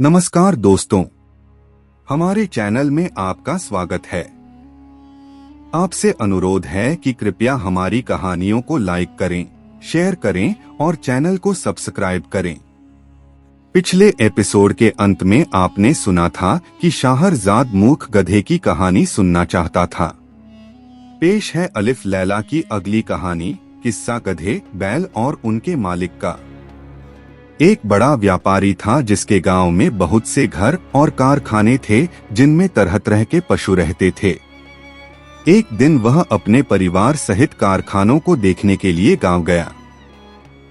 नमस्कार दोस्तों, हमारे चैनल में आपका स्वागत है। आपसे अनुरोध है कि कृपया हमारी कहानियों को लाइक करें, शेयर करें और चैनल को सब्सक्राइब करें। पिछले एपिसोड के अंत में आपने सुना था कि शाहरजाद मूर्ख गधे की कहानी सुनना चाहता था। पेश है अलिफ लैला की अगली कहानी, किस्सा गधे, बैल और उनके मालिक का। एक बड़ा व्यापारी था जिसके गांव में बहुत से घर और कारखाने थे जिनमें तरह तरह के पशु रहते थे। एक दिन वह अपने परिवार सहित कारखानों को देखने के लिए गांव गया।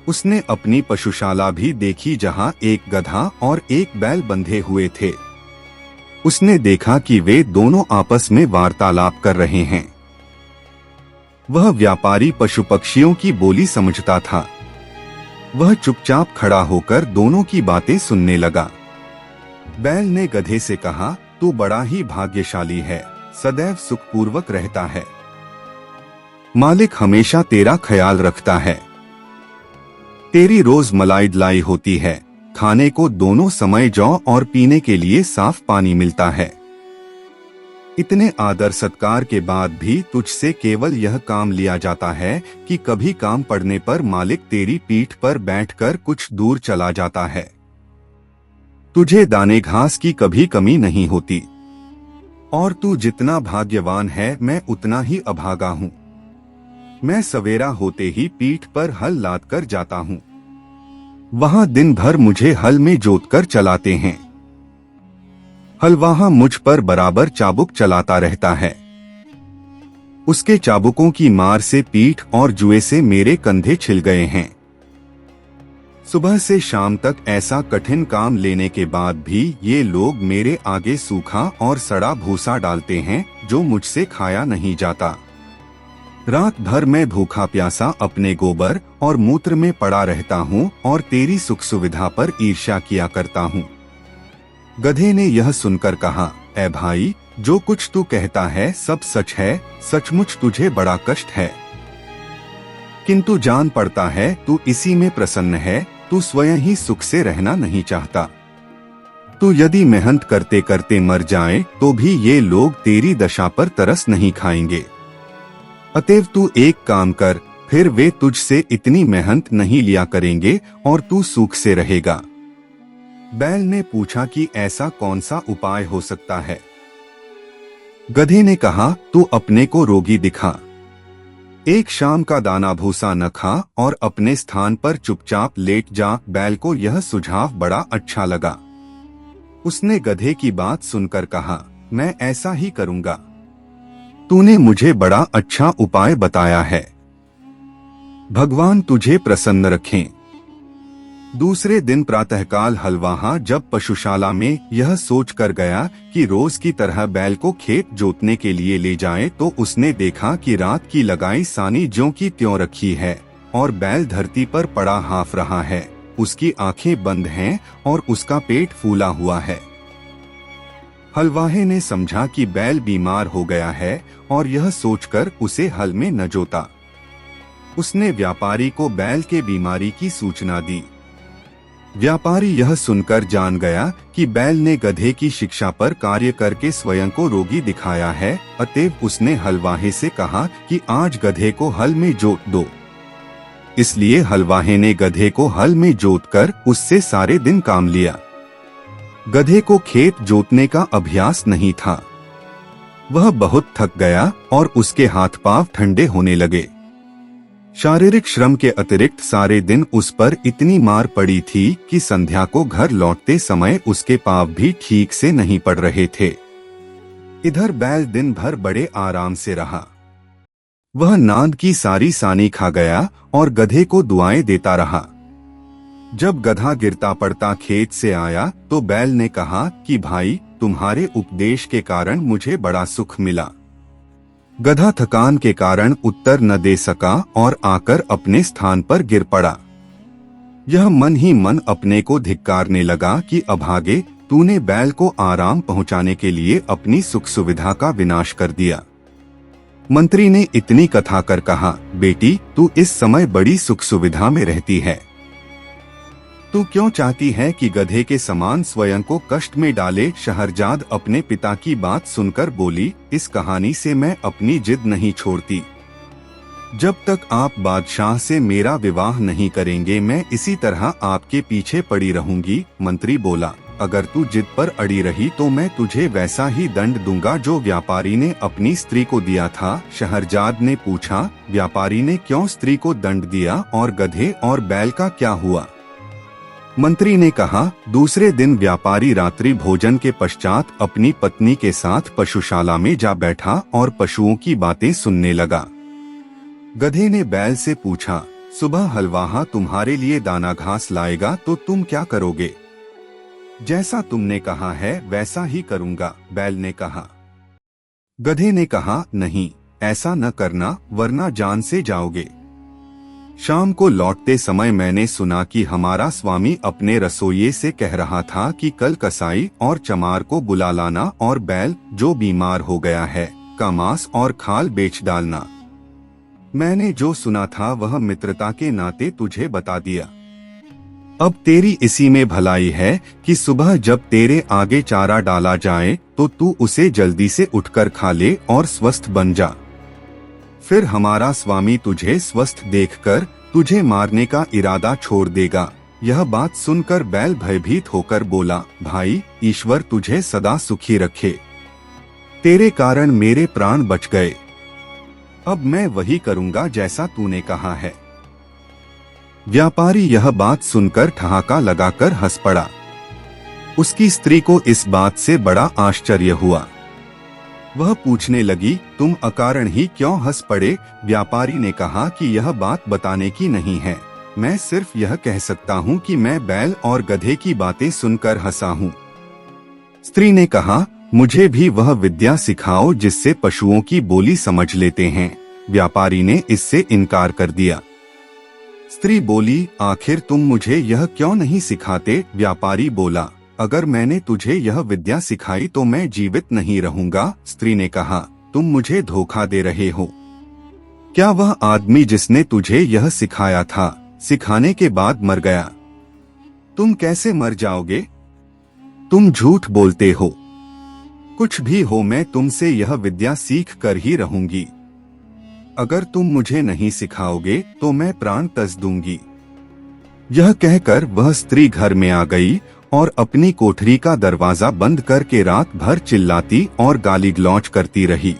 उसने अपनी पशुशाला भी देखी जहां एक गधा और एक बैल बंधे हुए थे। उसने देखा कि वे दोनों आपस में वार्तालाप कर रहे हैं। वह व्यापारी पशु पक्षियों की बोली समझता था। वह चुपचाप खड़ा होकर दोनों की बातें सुनने लगा। बैल ने गधे से कहा, तू बड़ा ही भाग्यशाली है, सदैव सुखपूर्वक रहता है। मालिक हमेशा तेरा ख्याल रखता है। तेरी रोज मलाई डलाई होती है, खाने को दोनों समय जौ और पीने के लिए साफ पानी मिलता है। इतने आदर सत्कार के बाद भी तुझसे केवल यह काम लिया जाता है कि कभी काम पड़ने पर मालिक तेरी पीठ पर बैठकर कुछ दूर चला जाता है। तुझे दाने घास की कभी कमी नहीं होती और तू जितना भाग्यवान है मैं उतना ही अभागा हूँ। मैं सवेरा होते ही पीठ पर हल लाद कर जाता हूँ। वहां दिन भर मुझे हल में जोतकर चलाते हैं। हलवाहा मुझ पर बराबर चाबुक चलाता रहता है। उसके चाबुकों की मार से पीठ और जुए से मेरे कंधे छिल गए हैं। सुबह से शाम तक ऐसा कठिन काम लेने के बाद भी ये लोग मेरे आगे सूखा और सड़ा भूसा डालते हैं जो मुझसे खाया नहीं जाता। रात भर मैं भूखा प्यासा अपने गोबर और मूत्र में पड़ा रहता हूँ और तेरी सुख सुविधा पर ईर्ष्या किया करता हूँ। गधे ने यह सुनकर कहा, ऐ भाई, जो कुछ तू कहता है सब सच है। सचमुच तुझे बड़ा कष्ट है, किंतु जान पड़ता है तू इसी में प्रसन्न है। तू स्वयं ही सुख से रहना नहीं चाहता। तू यदि मेहनत करते करते मर जाए तो भी ये लोग तेरी दशा पर तरस नहीं खाएंगे। अतएव तू एक काम कर, फिर वे तुझसे इतनी मेहनत नहीं लिया करेंगे और तू सुख से रहेगा। बैल ने पूछा कि ऐसा कौन सा उपाय हो सकता है। गधे ने कहा, तू अपने को रोगी दिखा। एक शाम का दाना भूसा न खा और अपने स्थान पर चुपचाप लेट जा। बैल को यह सुझाव बड़ा अच्छा लगा। उसने गधे की बात सुनकर कहा, मैं ऐसा ही करूंगा। तूने मुझे बड़ा अच्छा उपाय बताया है। भगवान तुझे प्रसन्न रखें। दूसरे दिन प्रातःकाल हलवाहा जब पशुशाला में यह सोचकर गया कि रोज की तरह बैल को खेत जोतने के लिए ले जाए तो उसने देखा कि रात की लगाई सानी ज्यों की त्यों रखी है और बैल धरती पर पड़ा हाँफ रहा है। उसकी आंखें बंद हैं और उसका पेट फूला हुआ है। हलवाहे ने समझा कि बैल बीमार हो गया है और यह सोचकर उसे हल में न जोता। उसने व्यापारी को बैल के बीमारी की सूचना दी। व्यापारी यह सुनकर जान गया कि बैल ने गधे की शिक्षा पर कार्य करके स्वयं को रोगी दिखाया है। अतएव उसने हलवाहे से कहा कि आज गधे को हल में जोत दो। इसलिए हलवाहे ने गधे को हल में जोतकर उससे सारे दिन काम लिया। गधे को खेत जोतने का अभ्यास नहीं था। वह बहुत थक गया और उसके हाथ पांव ठंडे होने लगे। शारीरिक श्रम के अतिरिक्त सारे दिन उस पर इतनी मार पड़ी थी कि संध्या को घर लौटते समय उसके पांव भी ठीक से नहीं पड़ रहे थे। इधर बैल दिन भर बड़े आराम से रहा। वह नांद की सारी सानी खा गया और गधे को दुआएं देता रहा। जब गधा गिरता पड़ता खेत से आया तो बैल ने कहा कि भाई, तुम्हारे उपदेश के कारण मुझे बड़ा सुख मिला। गधा थकान के कारण उत्तर न दे सका और आकर अपने स्थान पर गिर पड़ा। यह मन ही मन अपने को धिक्कारने लगा कि अभागे, तूने बैल को आराम पहुंचाने के लिए अपनी सुख सुविधा का विनाश कर दिया। मंत्री ने इतनी कथा कर कहा, बेटी, तू इस समय बड़ी सुख सुविधा में रहती है। तू क्यों चाहती है कि गधे के समान स्वयं को कष्ट में डाले? शहरजाद अपने पिता की बात सुनकर बोली, इस कहानी से मैं अपनी जिद नहीं छोड़ती। जब तक आप बादशाह से मेरा विवाह नहीं करेंगे मैं इसी तरह आपके पीछे पड़ी रहूंगी। मंत्री बोला, अगर तू जिद पर अड़ी रही तो मैं तुझे वैसा ही दंड दूंगा जो व्यापारी ने अपनी स्त्री को दिया था। शहरजाद ने पूछा, व्यापारी ने क्यों स्त्री को दंड दिया और गधे और बैल का क्या हुआ? मंत्री ने कहा, दूसरे दिन व्यापारी रात्रि भोजन के पश्चात अपनी पत्नी के साथ पशुशाला में जा बैठा और पशुओं की बातें सुनने लगा। गधे ने बैल से पूछा, सुबह हलवाहा तुम्हारे लिए दाना घास लाएगा तो तुम क्या करोगे? जैसा तुमने कहा है वैसा ही करूंगा, बैल ने कहा। गधे ने कहा, नहीं, ऐसा न करना वरना जान से जाओगे। शाम को लौटते समय मैंने सुना कि हमारा स्वामी अपने रसोइये से कह रहा था कि कल कसाई और चमार को बुला लाना और बैल जो बीमार हो गया है का मांस और खाल बेच डालना। मैंने जो सुना था वह मित्रता के नाते तुझे बता दिया। अब तेरी इसी में भलाई है कि सुबह जब तेरे आगे चारा डाला जाए तो तू उसे जल्दी से उठकर खा ले और स्वस्थ बन जा। फिर हमारा स्वामी तुझे स्वस्थ देखकर तुझे मारने का इरादा छोड़ देगा। यह बात सुनकर बैल भयभीत होकर बोला, भाई, ईश्वर तुझे सदा सुखी रखे। तेरे कारण मेरे प्राण बच गए। अब मैं वही करूंगा जैसा तूने कहा है। व्यापारी यह बात सुनकर ठहाका लगाकर हंस पड़ा। उसकी स्त्री को इस बात से बड़ा आश्चर्य हुआ। वह पूछने लगी, तुम अकारण ही क्यों हंस पड़े? व्यापारी ने कहा कि यह बात बताने की नहीं है, मैं सिर्फ यह कह सकता हूँ कि मैं बैल और गधे की बातें सुनकर हंसा हूँ। स्त्री ने कहा, मुझे भी वह विद्या सिखाओ जिससे पशुओं की बोली समझ लेते हैं। व्यापारी ने इससे इनकार कर दिया। स्त्री बोली, आखिर तुम मुझे यह क्यों नहीं सिखाते? व्यापारी बोला, अगर मैंने तुझे यह विद्या सिखाई तो मैं जीवित नहीं रहूंगा। स्त्री ने कहा, तुम मुझे धोखा दे रहे हो। क्या वह आदमी जिसने तुझे यह सिखाया था सिखाने के बाद मर गया? तुम कैसे मर जाओगे? तुम झूठ बोलते हो। कुछ भी हो, मैं तुमसे यह विद्या सीख कर ही रहूंगी। अगर तुम मुझे नहीं सिखाओगे तो मैं प्राण तज दूंगी। यह कहकर वह स्त्री घर में आ गई और अपनी कोठरी का दरवाजा बंद करके रात भर चिल्लाती और गाली गलौज करती रही।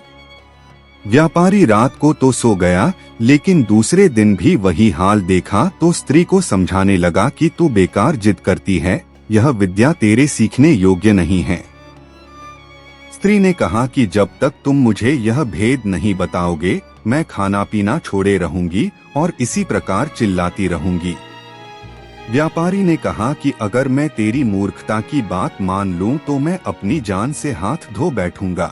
व्यापारी रात को तो सो गया, लेकिन दूसरे दिन भी वही हाल देखा तो स्त्री को समझाने लगा कि तू बेकार जिद करती है, यह विद्या तेरे सीखने योग्य नहीं है। स्त्री ने कहा कि जब तक तुम मुझे यह भेद नहीं बताओगे मैं खाना पीना छोड़े रहूंगी और इसी प्रकार चिल्लाती रहूंगी। व्यापारी ने कहा कि अगर मैं तेरी मूर्खता की बात मान लूं तो मैं अपनी जान से हाथ धो बैठूंगा।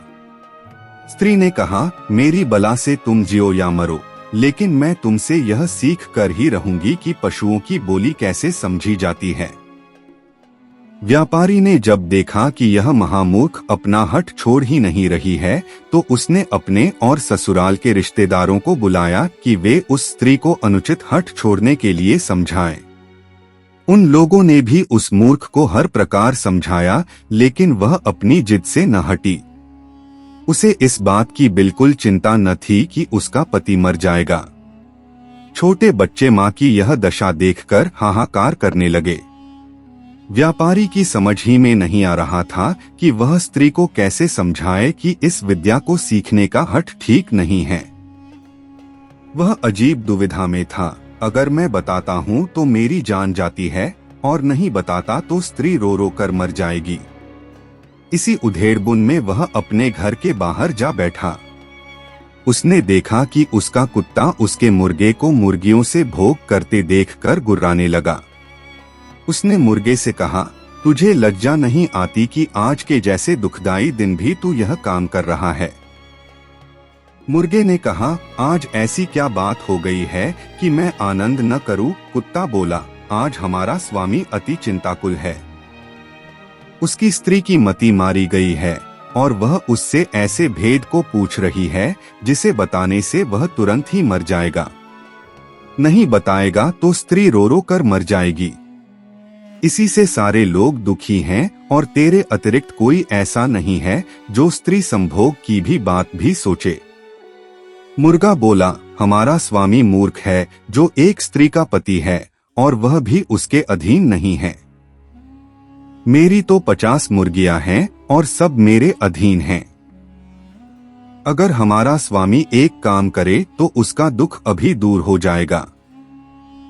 स्त्री ने कहा, मेरी बला से तुम जियो या मरो, लेकिन मैं तुमसे यह सीख कर ही रहूंगी कि पशुओं की बोली कैसे समझी जाती है। व्यापारी ने जब देखा कि यह महामूर्ख अपना हठ छोड़ ही नहीं रही है तो उसने अपने और ससुराल के रिश्तेदारों को बुलाया कि वे उस स्त्री को अनुचित हठ छोड़ने के लिए समझाएं। उन लोगों ने भी उस मूर्ख को हर प्रकार समझाया, लेकिन वह अपनी जिद से न हटी। उसे इस बात की बिल्कुल चिंता न थी कि उसका पति मर जाएगा। छोटे बच्चे माँ की यह दशा देखकर हाहाकार करने लगे। व्यापारी की समझ ही में नहीं आ रहा था कि वह स्त्री को कैसे समझाए कि इस विद्या को सीखने का हठ ठीक नहीं है। वह अजीब दुविधा में था। अगर मैं बताता हूँ तो मेरी जान जाती है और नहीं बताता तो स्त्री रो रो कर मर जाएगी। इसी उधेड़बुन में वह अपने घर के बाहर जा बैठा। उसने देखा कि उसका कुत्ता उसके मुर्गे को मुर्गियों से भोग करते देखकर गुर्राने लगा। उसने मुर्गे से कहा, तुझे लज्जा नहीं आती कि आज के जैसे दुखदाई दिन भी तू यह काम कर रहा है? मुर्गे ने कहा, आज ऐसी क्या बात हो गई है कि मैं आनंद न करूं? कुत्ता बोला, आज हमारा स्वामी अति चिंताकुल है। उसकी स्त्री की मति मारी गई है और वह उससे ऐसे भेद को पूछ रही है जिसे बताने से वह तुरंत ही मर जाएगा। नहीं बताएगा तो स्त्री रो रो कर मर जाएगी। इसी से सारे लोग दुखी हैं और तेरे अतिरिक्त कोई ऐसा नहीं है जो स्त्री संभोग की भी बात भी सोचे। मुर्गा बोला, हमारा स्वामी मूर्ख है जो एक स्त्री का पति है और वह भी उसके अधीन नहीं है। मेरी तो 50 मुर्गियां हैं और सब मेरे अधीन हैं। अगर हमारा स्वामी एक काम करे तो उसका दुख अभी दूर हो जाएगा।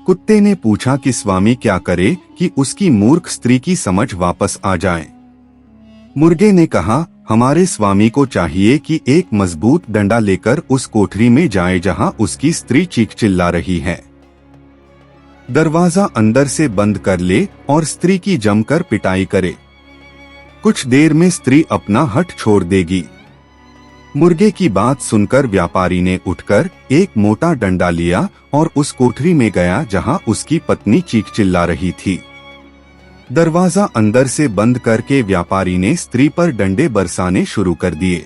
कुत्ते ने पूछा कि स्वामी क्या करे कि उसकी मूर्ख स्त्री की समझ वापस आ जाए। मुर्गे ने कहा, हमारे स्वामी को चाहिए कि एक मजबूत डंडा लेकर उस कोठरी में जाए जहां उसकी स्त्री चीख चिल्ला रही है। दरवाजा अंदर से बंद कर ले और स्त्री की जमकर पिटाई करे। कुछ देर में स्त्री अपना हठ छोड़ देगी। मुर्गे की बात सुनकर व्यापारी ने उठकर एक मोटा डंडा लिया और उस कोठरी में गया जहां उसकी पत्नी चीख चिल्ला रही थी। दरवाजा अंदर से बंद करके व्यापारी ने स्त्री पर डंडे बरसाने शुरू कर दिए।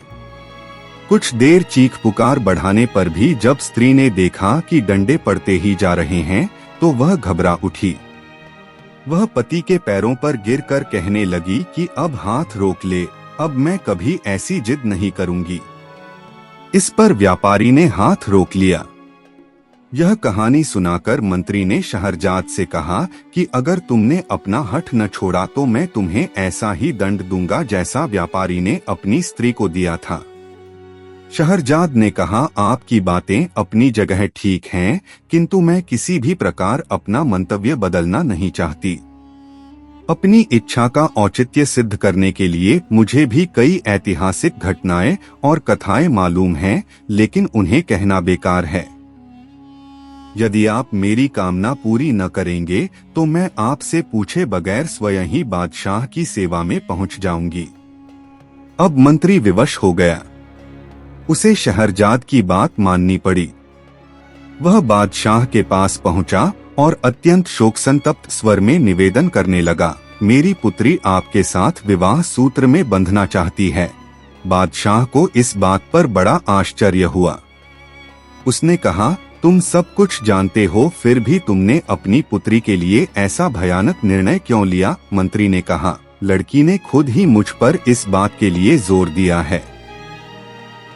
कुछ देर चीख पुकार बढ़ाने पर भी जब स्त्री ने देखा कि डंडे पड़ते ही जा रहे हैं तो वह घबरा उठी। वह पति के पैरों पर गिरकर कहने लगी कि अब हाथ रोक ले, अब मैं कभी ऐसी जिद नहीं करूंगी। इस पर व्यापारी ने हाथ रोक लिया। यह कहानी सुनाकर मंत्री ने शहरजाद से कहा कि अगर तुमने अपना हठ न छोड़ा तो मैं तुम्हें ऐसा ही दंड दूंगा जैसा व्यापारी ने अपनी स्त्री को दिया था। शहरजाद ने कहा, आपकी बातें अपनी जगह ठीक हैं, किंतु मैं किसी भी प्रकार अपना मंतव्य बदलना नहीं चाहती। अपनी इच्छा का औचित्य सिद्ध करने के लिए मुझे भी कई ऐतिहासिक घटनाएं और कथाएं मालूम हैं, लेकिन उन्हें कहना बेकार है। यदि आप मेरी कामना पूरी न करेंगे तो मैं आपसे पूछे बगैर स्वयं ही बादशाह की सेवा में पहुंच जाऊंगी। अब मंत्री विवश हो गया। उसे शहरजाद की बात माननी पड़ी। वह बादशाह के पास पहुंचा और अत्यंत शोक संतप्त स्वर में निवेदन करने लगा, मेरी पुत्री आपके साथ विवाह सूत्र में बंधना चाहती है। बादशाह को इस बात पर बड़ा आश्चर्य हुआ। उसने कहा, तुम सब कुछ जानते हो फिर भी तुमने अपनी पुत्री के लिए ऐसा भयानक निर्णय क्यों लिया? मंत्री ने कहा, लड़की ने खुद ही मुझ पर इस बात के लिए जोर दिया है।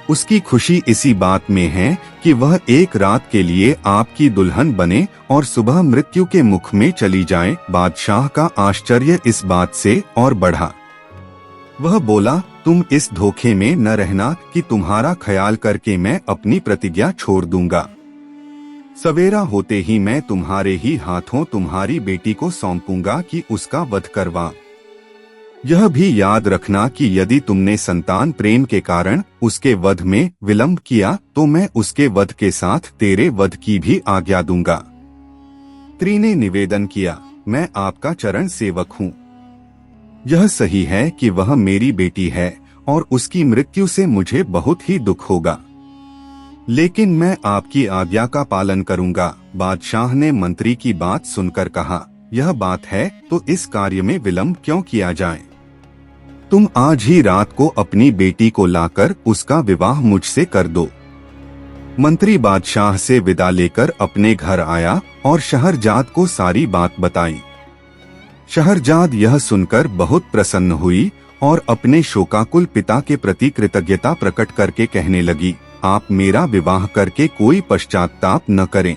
उसकी खुशी इसी बात में है कि वह एक रात के लिए आपकी दुल्हन बने और सुबह मृत्यु के मुख में चली जाए। बादशाह का आश्चर्य इस बात से और बढ़ा। वह बोला, तुम इस धोखे में न रहना कि तुम्हारा ख्याल करके मैं अपनी प्रतिज्ञा छोड़ दूंगा। सवेरा होते ही मैं तुम्हारे ही हाथों तुम्हारी बेटी को सौंपूंगा कि उसका वध करवा। यह भी याद रखना कि यदि तुमने संतान प्रेम के कारण उसके वध में विलंब किया तो मैं उसके वध के साथ तेरे वध की भी आज्ञा दूंगा। स्त्री ने निवेदन किया, मैं आपका चरण सेवक हूँ। यह सही है कि वह मेरी बेटी है और उसकी मृत्यु से मुझे बहुत ही दुख होगा, लेकिन मैं आपकी आज्ञा का पालन करूंगा। बादशाह ने मंत्री की बात सुनकर कहा, यह बात है तो इस कार्य में विलंब क्यों किया जाए? तुम आज ही रात को अपनी बेटी को लाकर उसका विवाह मुझसे कर दो। मंत्री बादशाह से विदा लेकर अपने घर आया और शहरजाद को सारी बात बताई। शहरजाद यह सुनकर बहुत प्रसन्न हुई और अपने शोकाकुल पिता के प्रति कृतज्ञता प्रकट करके कहने लगी, आप मेरा विवाह करके कोई पश्चाताप न करें।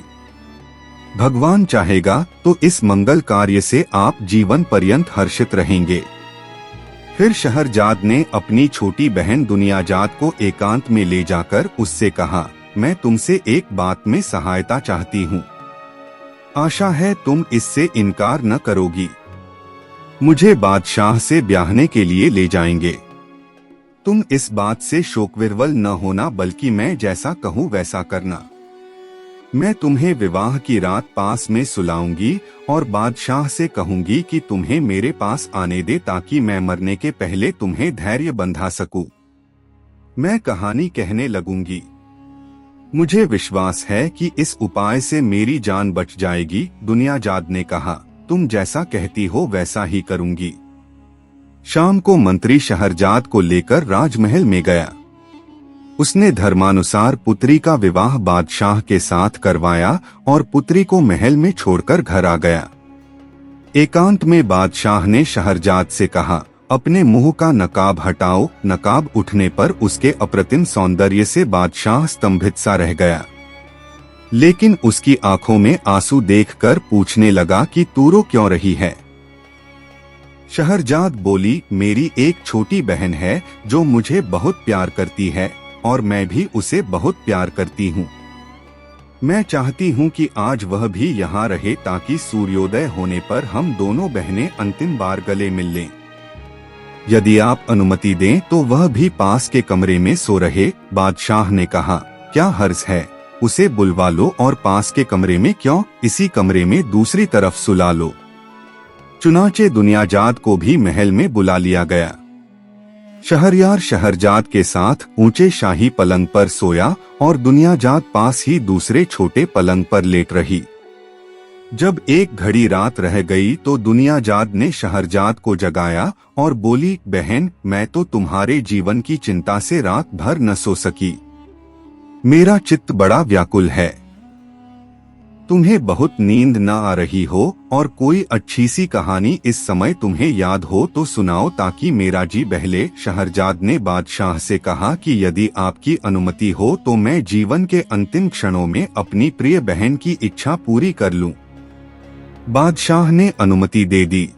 भगवान चाहेगा तो इस मंगल कार्य से आप जीवन पर्यंत हर्षित रहेंगे। फिर शहरजाद ने अपनी छोटी बहन दुनियाजाद को एकांत में ले जाकर उससे कहा, मैं तुमसे एक बात में सहायता चाहती हूँ। आशा है तुम इससे इनकार न करोगी। मुझे बादशाह से ब्याहने के लिए ले जाएंगे। तुम इस बात से शोकविह्वल न होना, बल्कि मैं जैसा कहूँ वैसा करना। मैं तुम्हें विवाह की रात पास में सुलाऊंगी और बादशाह से कहूंगी कि तुम्हें मेरे पास आने दे ताकि मैं मरने के पहले तुम्हें धैर्य बंधा सकूं। मैं कहानी कहने लगूंगी। मुझे विश्वास है कि इस उपाय से मेरी जान बच जाएगी। दुनियाजाद ने कहा, तुम जैसा कहती हो वैसा ही करूंगी। शाम को मंत्री शहरजाद को लेकर राजमहल में गया। उसने धर्मानुसार पुत्री का विवाह बादशाह के साथ करवाया और पुत्री को महल में छोड़कर घर आ गया। एकांत में बादशाह ने शहरजाद से कहा, अपने मुंह का नकाब हटाओ। नकाब उठने पर उसके अप्रतिम सौंदर्य से बादशाह स्तंभित सा रह गया, लेकिन उसकी आंखों में आंसू देखकर पूछने लगा कि तू रो क्यों रही है। शहरजाद बोली, मेरी एक छोटी बहन है जो मुझे बहुत प्यार करती है और मैं भी उसे बहुत प्यार करती हूँ। मैं चाहती हूँ कि आज वह भी यहाँ रहे ताकि सूर्योदय होने पर हम दोनों बहनें अंतिम बार गले मिल लें। यदि आप अनुमति दें तो वह भी पास के कमरे में सो रहे। बादशाह ने कहा, क्या हर्ज है, उसे बुलवा लो और पास के कमरे में क्यों, इसी कमरे में दूसरी तरफ सुला लो। चुनाचे दुनियाजाद को भी महल में बुला लिया गया। शहरयार शहरजाद के साथ ऊंचे शाही पलंग पर सोया और दुनियाजाद पास ही दूसरे छोटे पलंग पर लेट रही। जब एक घड़ी रात रह गई तो दुनियाजाद ने शहरजाद को जगाया और बोली, बहन, मैं तो तुम्हारे जीवन की चिंता से रात भर न सो सकी। मेरा चित्त बड़ा व्याकुल है। तुम्हें बहुत नींद न आ रही हो और कोई अच्छी सी कहानी इस समय तुम्हें याद हो तो सुनाओ ताकि मेरा जी बहले। शहरजाद ने बादशाह से कहा कि यदि आपकी अनुमति हो तो मैं जीवन के अंतिम क्षणों में अपनी प्रिय बहन की इच्छा पूरी कर लूं। बादशाह ने अनुमति दे दी।